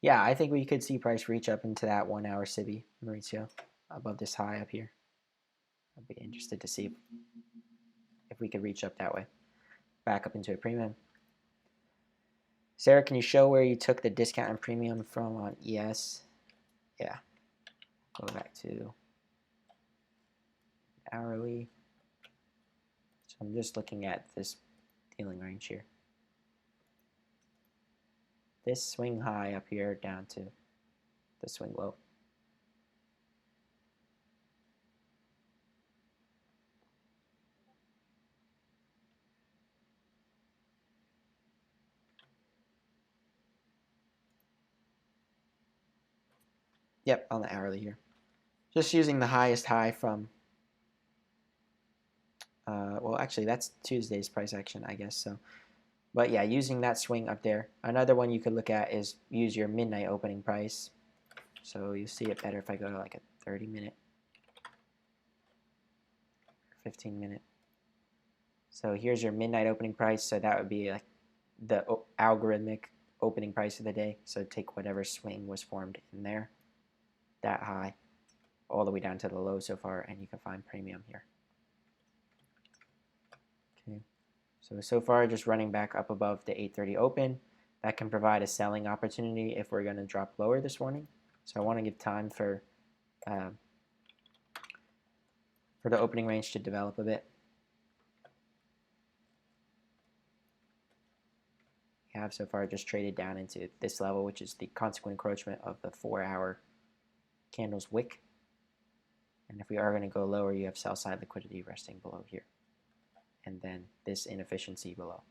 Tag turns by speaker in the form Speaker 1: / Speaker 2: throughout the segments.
Speaker 1: Yeah, I think we could see price reach up into that 1 hour SIBI, Mauricio, above this high up here. I'd be interested to see if we could reach up that way, back up into a premium. Sarah, can you show where you took the discount and premium from on ES? Yeah. Go back to hourly. So I'm just looking at this dealing range here. This swing high up here down to the swing low. Yep, on the hourly here. Just using the highest high from, well, actually, that's Tuesday's price action, I guess. So, but yeah, using that swing up there. Another one you could look at is use your midnight opening price. So you see it better if I go to like a 30-minute, 15-minute. So here's your midnight opening price. So that would be like the algorithmic opening price of the day. So take whatever swing was formed in there, that high, all the way down to the low so far, and you can find premium here. Okay, so far just running back up above the 8:30 open. That can provide a selling opportunity if we're going to drop lower this morning. So I want to give time for the opening range to develop a bit. We have so far just traded down into this level, which is the consequent encroachment of the 4-hour candle's wick. And if we are going to go lower, you have sell side liquidity resting below here. And then this inefficiency below.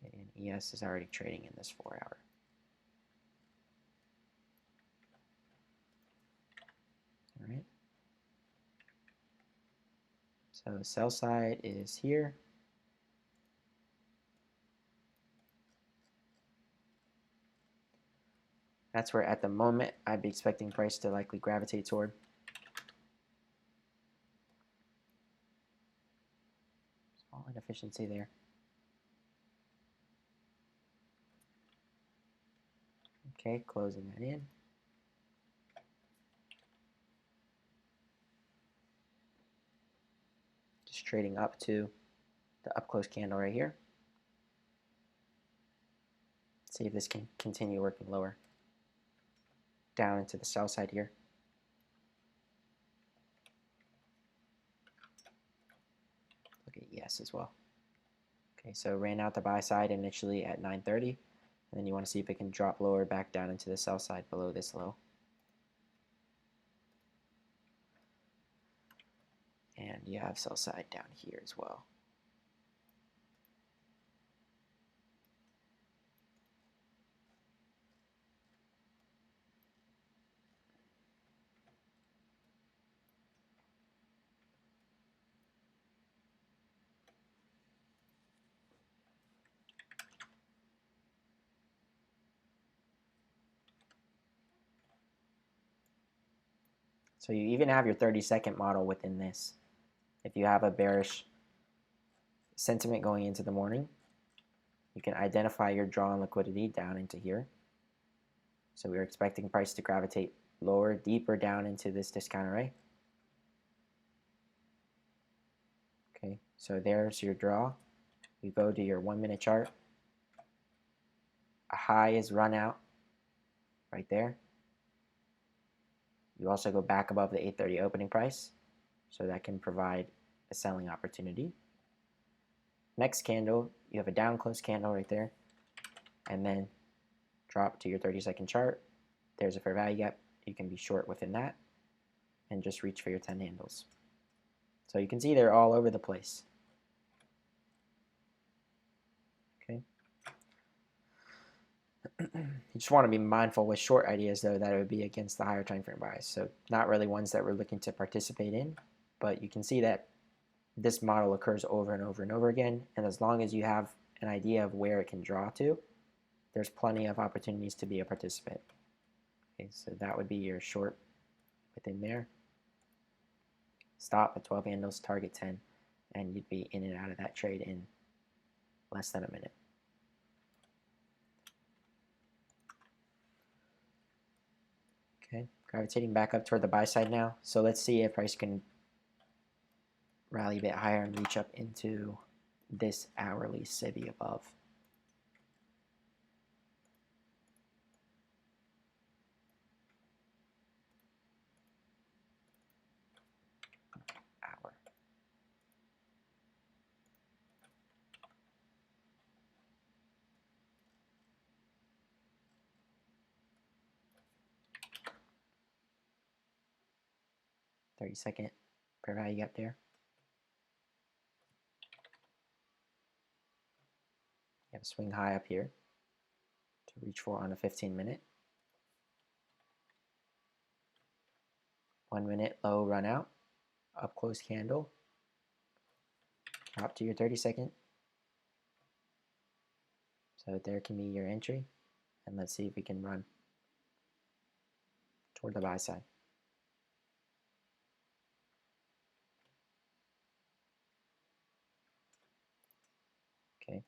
Speaker 1: Okay, and ES is already trading in this 4-hour. All right. So the sell side is here. That's where at the moment I'd be expecting price to likely gravitate toward. Small inefficiency there. Okay, closing that in. Just trading up to the up close candle right here. See if this can continue working lower. Down into the sell side here. Look at ES as well. Okay, so ran out the buy side initially at 9:30, and then you want to see if it can drop lower back down into the sell side below this low. And you have sell side down here as well. So you even have your 30-second model within this. If you have a bearish sentiment going into the morning, you can identify your draw on liquidity down into here. So we're expecting price to gravitate lower, deeper down into this discount array. Okay, so there's your draw. You go to your 1-minute chart. A high is run out right there. You also go back above the 8:30 opening price, so that can provide a selling opportunity. Next candle, you have a down close candle right there, and then drop to your 30-second chart. There's a fair value gap. You can be short within that and just reach for your 10 handles. So you can see they're all over the place. Okay. You just want to be mindful with short ideas, though, that it would be against the higher time frame buys. So not really ones that we're looking to participate in, but you can see that this model occurs over and over and over again. And as long as you have an idea of where it can draw to, there's plenty of opportunities to be a participant. Okay, so that would be your short within there. Stop at 12 handles, target 10, and you'd be in and out of that trade in less than a minute. Okay, gravitating back up toward the buy side now. So let's see if price can rally a bit higher and reach up into this hourly SIBI above. Hour. $30 fair value gap there. You have a swing high up here to reach for on a 15-minute. 1 minute low run out, up close candle, drop to your 30-second. So there can be your entry, and let's see if we can run toward the buy side. Okay.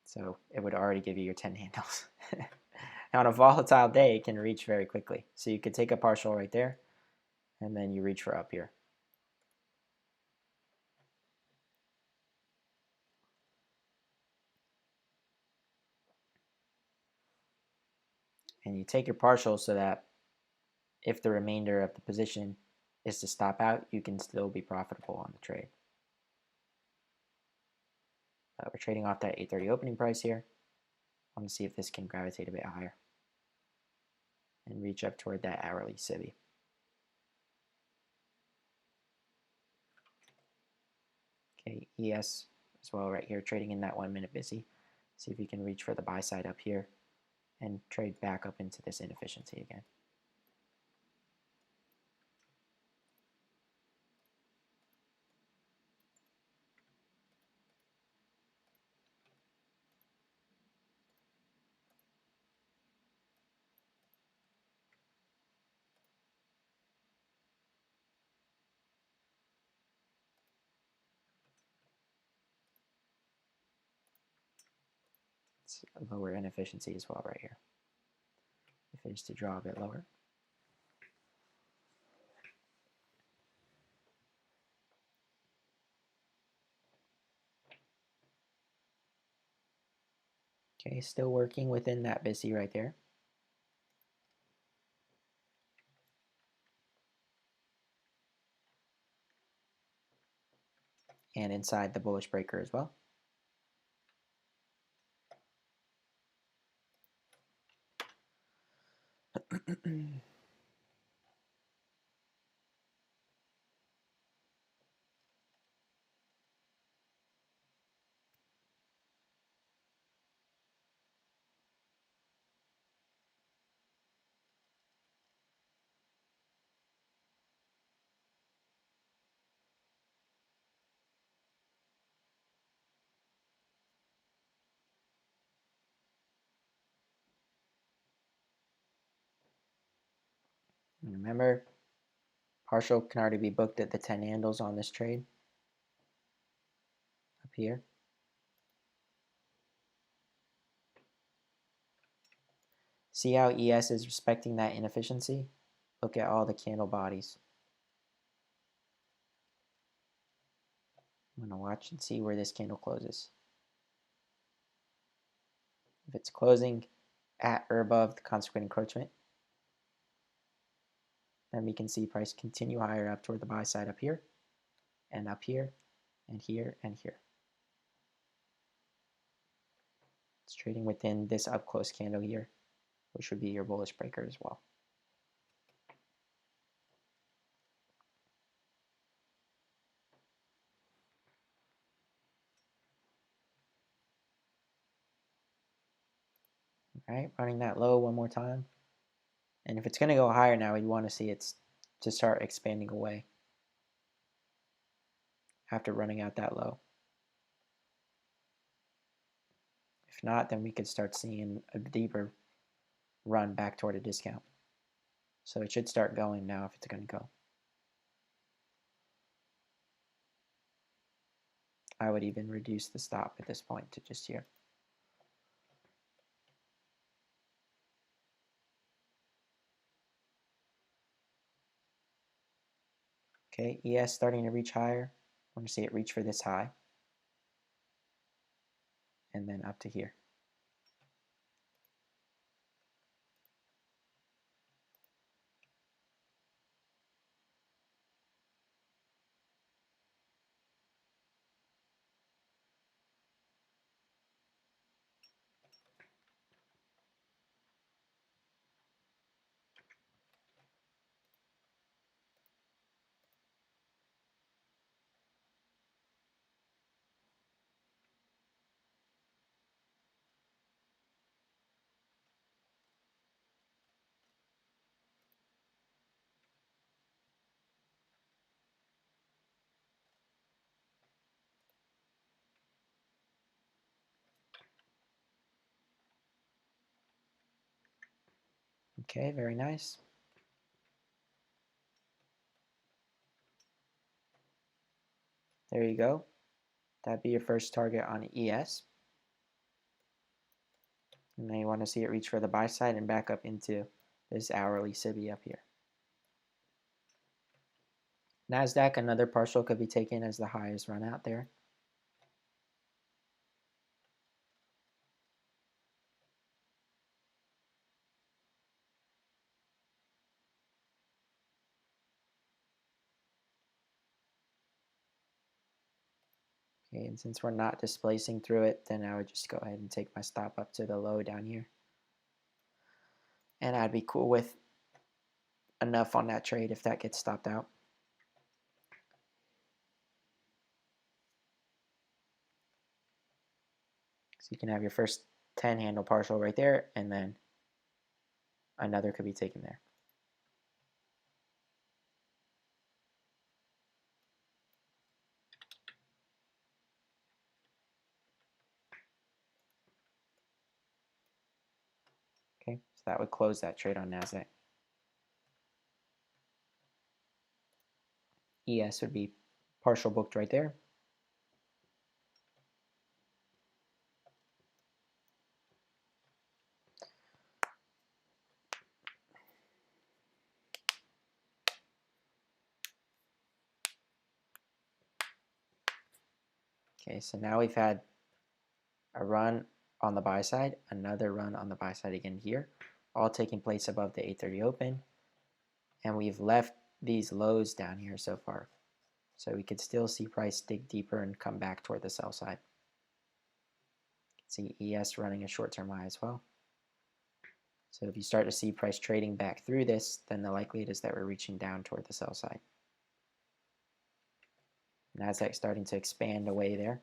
Speaker 1: So it would already give you your 10 handles. On a volatile day, it can reach very quickly. So you could take a partial right there, and then you reach for up here. And you take your partial so that if the remainder of the position is to stop out, you can still be profitable on the trade. We're trading off that 8:30 opening price here. I want to see if this can gravitate a bit higher and reach up toward that hourly SIBI. Okay, ES as well right here, trading in that 1 minute busy. See if you can reach for the buy side up here and trade back up into this inefficiency again. It's a lower inefficiency as well right here. If it is to draw a bit lower. Okay, still working within that busy right there. And inside the bullish breaker as well. Remember, partial can already be booked at the 10 handles on this trade up here. See how ES is respecting that inefficiency? Look at all the candle bodies. I'm going to watch and see where this candle closes. If it's closing at or above the consequent encroachment, then we can see price continue higher up toward the buy side up here, and up here, and here, and here. It's trading within this up close candle here, which would be your bullish breaker as well. All right, running that low one more time. And if it's going to go higher now, we'd want to see it to start expanding away after running out that low. If not, then we could start seeing a deeper run back toward a discount. So it should start going now if it's going to go. I would even reduce the stop at this point to just here. Okay, ES starting to reach higher. I want to see it reach for this high. And then up to here. Okay, very nice. There you go. That'd be your first target on ES. And then you want to see it reach for the buy side and back up into this hourly SIBI up here. NASDAQ, another partial could be taken as the high is run out there. Okay, and since we're not displacing through it, then I would just go ahead and take my stop up to the low down here. And I'd be cool with enough on that trade if that gets stopped out. So you can have your first 10 handle partial right there, and then another could be taken there. Okay, so that would close that trade on NASDAQ. ES would be partial booked right there. Okay, so now we've had a run on the buy side, another run on the buy side again here, all taking place above the 830 open. And we've left these lows down here so far. So we could still see price dig deeper and come back toward the sell side. See ES running a short-term high as well. So if you start to see price trading back through this, then the likelihood is that we're reaching down toward the sell side. NASDAQ starting to expand away there.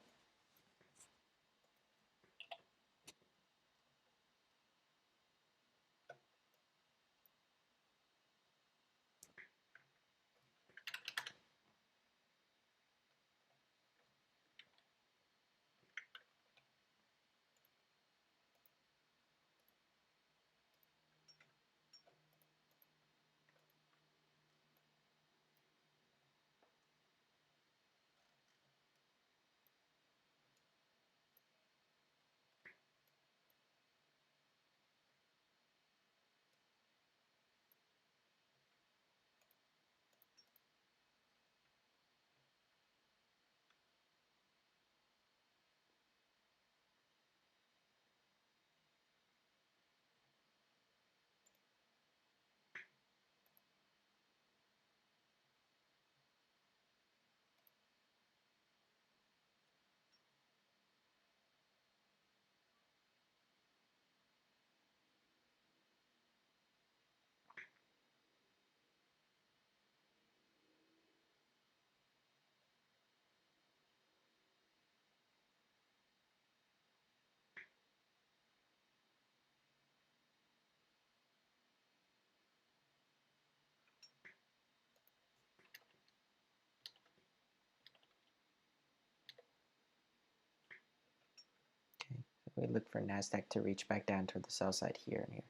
Speaker 1: Okay, so we look for NASDAQ to reach back down toward the sell side here and here.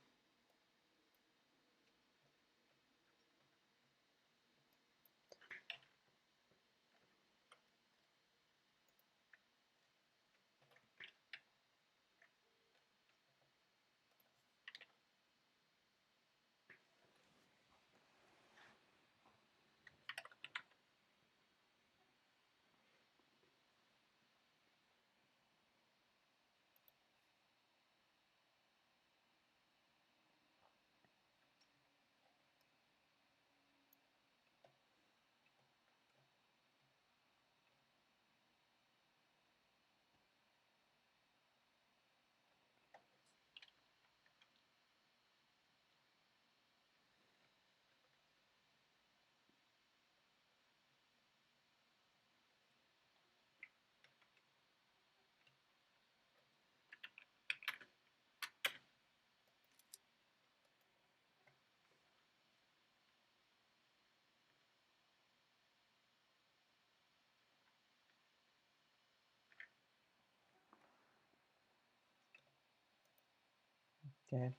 Speaker 1: Okay.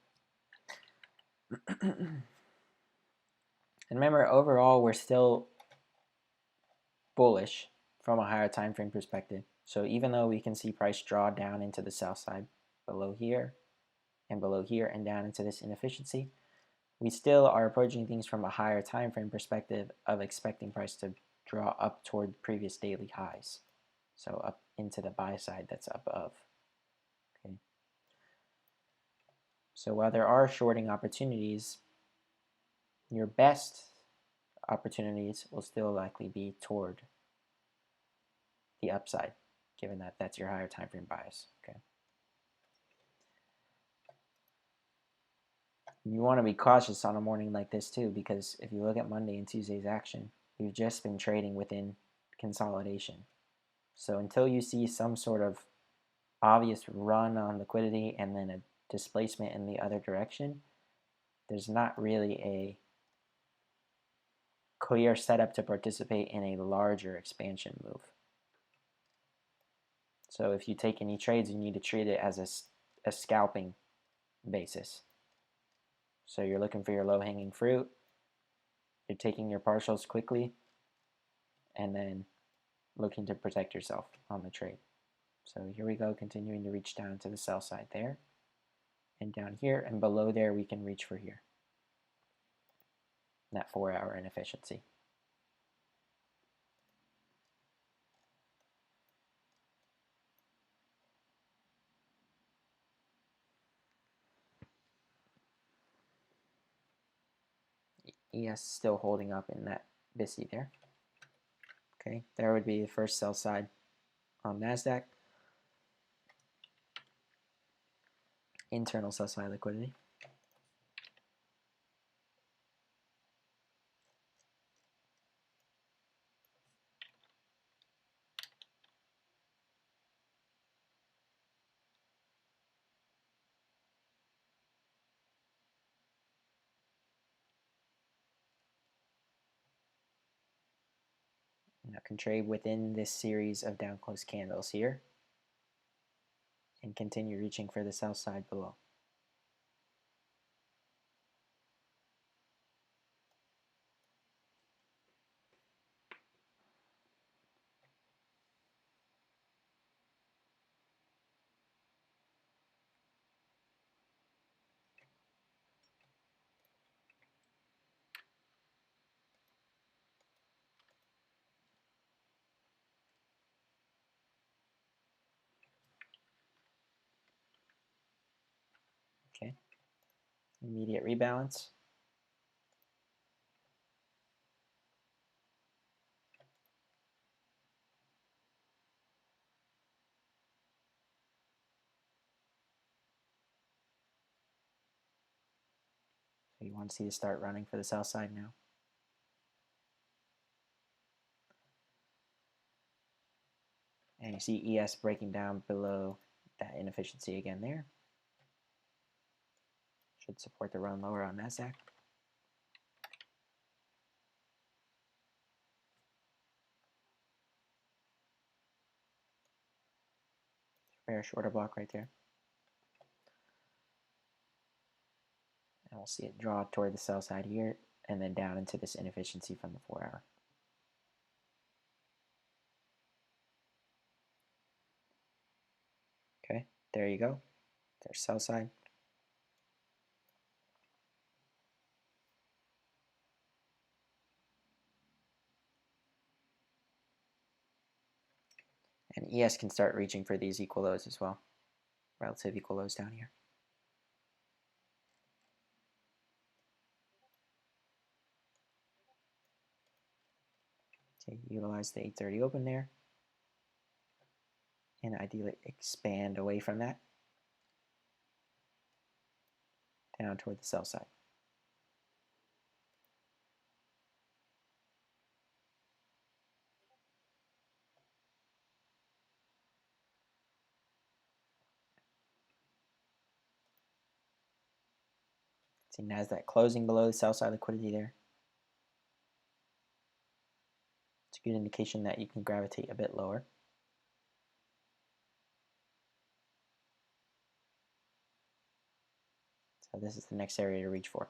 Speaker 1: And remember, overall, we're still bullish from a higher time frame perspective. So even though we can see price draw down into the sell side below here and down into this inefficiency, we still are approaching things from a higher time frame perspective of expecting price to draw up toward previous daily highs. So up into the buy side that's above. Okay. So while there are shorting opportunities, your best opportunities will still likely be toward the upside, given that that's your higher time frame bias. Okay. You want to be cautious on a morning like this too, because if you look at Monday and Tuesday's action, we've just been trading within consolidation. So until you see some sort of obvious run on liquidity and then a displacement in the other direction, there's not really a clear setup to participate in a larger expansion move. So if you take any trades, you need to treat it as a scalping basis. So you're looking for your low-hanging fruit, you're taking your partials quickly, and then looking to protect yourself on the trade. So here we go, continuing to reach down to the sell side there, and down here, and below there we can reach for here. That 4-hour inefficiency. ES still holding up in that BISI there. Okay, there would be the first sell side on NASDAQ. Internal sell side liquidity. Now can trade within this series of down close candles here and continue reaching for the sell side below. Okay, immediate rebalance. So you want to see it start running for the sell side now. And you see ES breaking down below that inefficiency again there. Should support the run lower on NASDAQ. Fair shorter block right there. And we'll see it draw toward the sell side here and then down into this inefficiency from the 4-hour. Okay, there you go. There's sell side. And ES can start reaching for these equal lows as well. Relative equal lows down here. Okay, utilize the 830 open there. And ideally expand away from that. Down toward the sell side. See NASDAQ closing below the sell side liquidity there. It's a good indication that you can gravitate a bit lower. So this is the next area to reach for.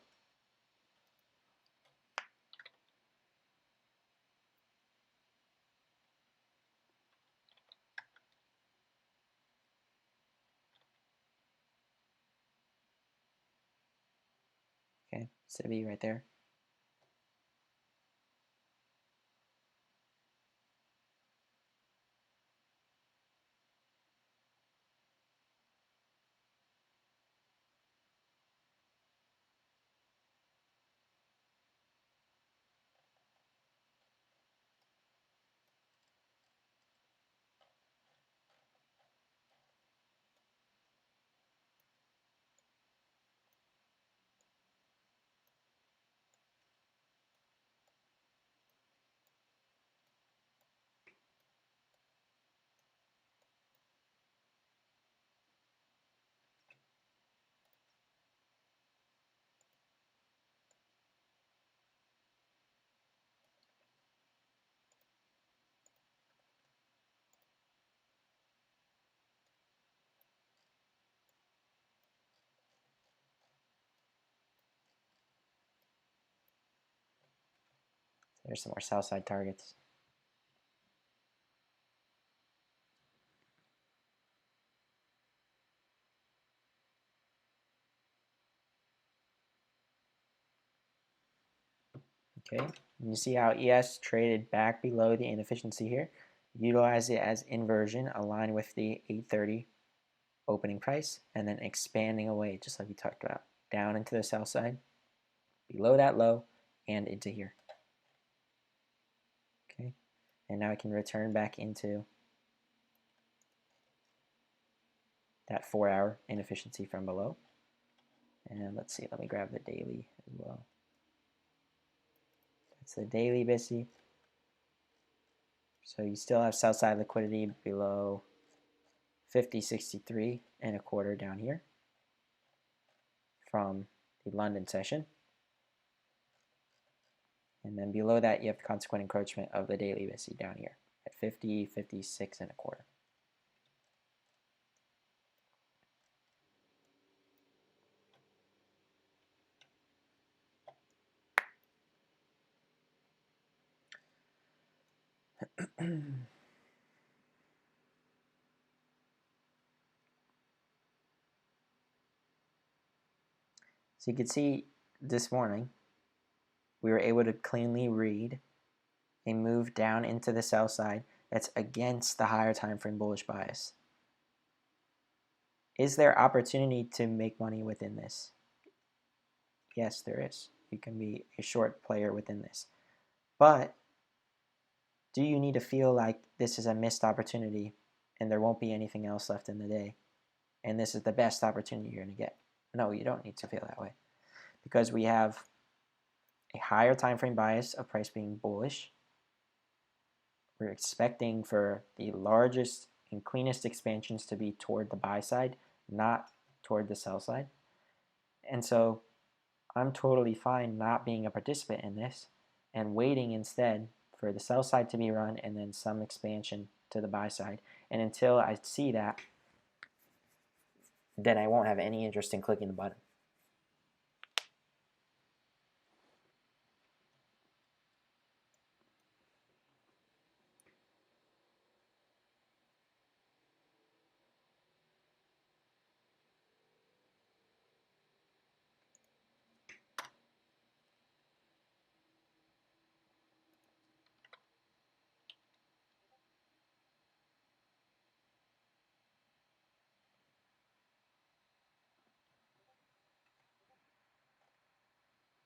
Speaker 1: Okay, SIBI right there. There's some more sell side targets. Okay, and you see how ES traded back below the inefficiency here. Utilize it as inversion, align with the 830 opening price, and then expanding away, just like we talked about, down into the sell side, below that low, and into here. Okay, and now I can return back into that 4-hour inefficiency from below. And let's see, let me grab the daily as well. That's the daily BISI. So you still have sell side liquidity below 50.63 and a quarter down here from the London session. And then below that, you have the consequent encroachment of the daily BISI down here at 50.56 and a quarter. So you can see this morning, we were able to cleanly read a move down into the sell side that's against the higher time frame bullish bias. Is there opportunity to make money within this? Yes, there is. You can be a short player within this. But do you need to feel like this is a missed opportunity and there won't be anything else left in the day and this is the best opportunity you're going to get? No, you don't need to feel that way, because we have a higher time frame bias of price being bullish. We're expecting for the largest and cleanest expansions to be toward the buy side, not toward the sell side. And so I'm totally fine not being a participant in this and waiting instead for the sell side to be run and then some expansion to the buy side. And until I see that, then I won't have any interest in clicking the button.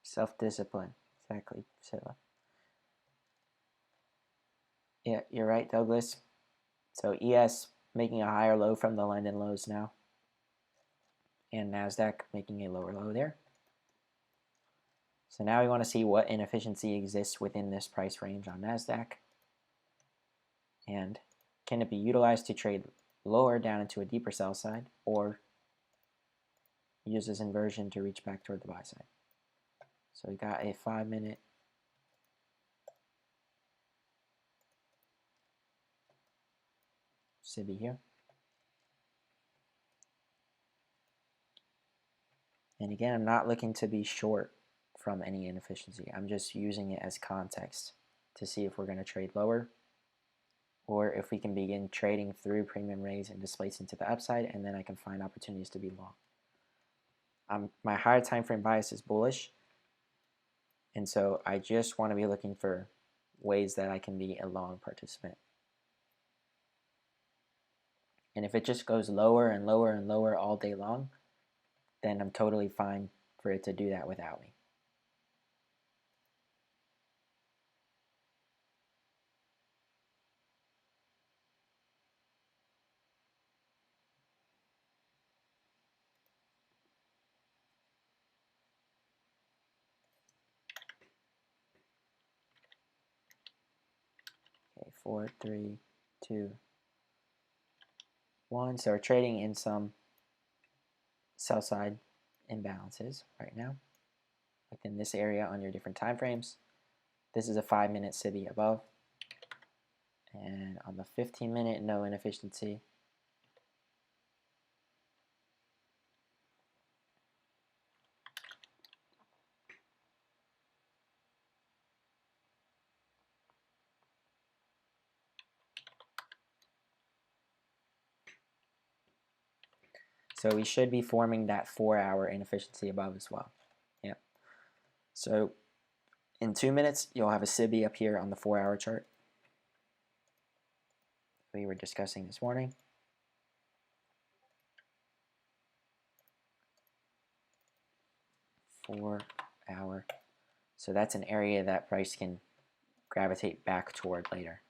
Speaker 1: Self-discipline, exactly. So, yeah, you're right, Douglas. So ES making a higher low from the London lows now, and NASDAQ making a lower low there. So now we want to see what inefficiency exists within this price range on NASDAQ, and can it be utilized to trade lower down into a deeper sell side, or use this inversion to reach back toward the buy side. So we got a 5-minute SIBI here. And again, I'm not looking to be short from any inefficiency. I'm just using it as context to see if we're going to trade lower or if we can begin trading through premium raise and displace into the upside, and then I can find opportunities to be long. My higher time frame bias is bullish, and so I just want to be looking for ways that I can be a long participant. And if it just goes lower and lower and lower all day long, then I'm totally fine for it to do that without me. Okay, 4, 3, 2, 1. So we're trading in some sell side imbalances right now within this area on your different time frames. This is a 5-minute SIBI above, and on the 15-minute, no inefficiency. So we should be forming that 4-hour inefficiency above as well. Yep. So in 2 minutes, you'll have a SIBI up here on the 4-hour chart we were discussing this morning. 4-hour. So that's an area that price can gravitate back toward later.